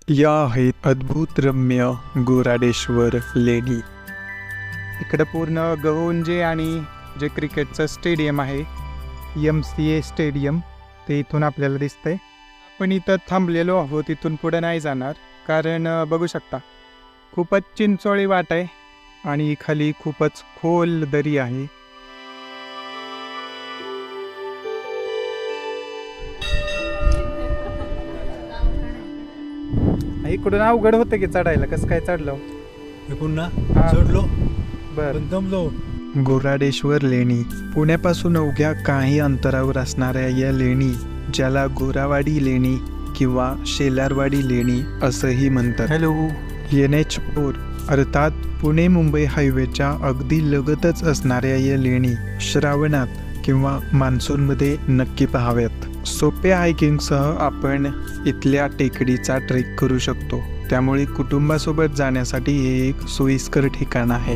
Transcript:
या आहेत अद्भुत रम्य गोराडेश्वर लेणी. इकडं पूर्ण गहुंजे आणि जे क्रिकेटचं स्टेडियम आहे MCA स्टेडियम ते इथून आपल्याला दिसतंय. आपण इथं थांबलेलो आहोत, इथून पुढे नाही जाणार कारण बघू शकता खूपच चिंचोळी वाट आहे आणि खाली खूपच खोल दरी आहे. इकडून अवघड होतं की चढायला, कसं काय चढलो पुन्हा हा. चढलो बरं. पण दमलो. गोराडेश्वर लेणी पुण्यापासून अवघ्या काही अंतरावर असणाऱ्या या लेणी, ज्याला गोरावाडी लेणी किंवा शेलारवाडी लेणी असंही म्हणतात. हॅलो. NH4 अर्थात पुणे मुंबई हायवेच्या अगदी लगतच असणाऱ्या या लेणी श्रावणात किंवा मान्सूनमध्ये नक्की पाहाव्यात. सोप्या हायकिंगसह आपण इथल्या टेकडीचा ट्रेक करू शकतो, त्यामुळे कुटुंबासोबत जाण्यासाठी हे एक सोयीस्कर ठिकाण आहे.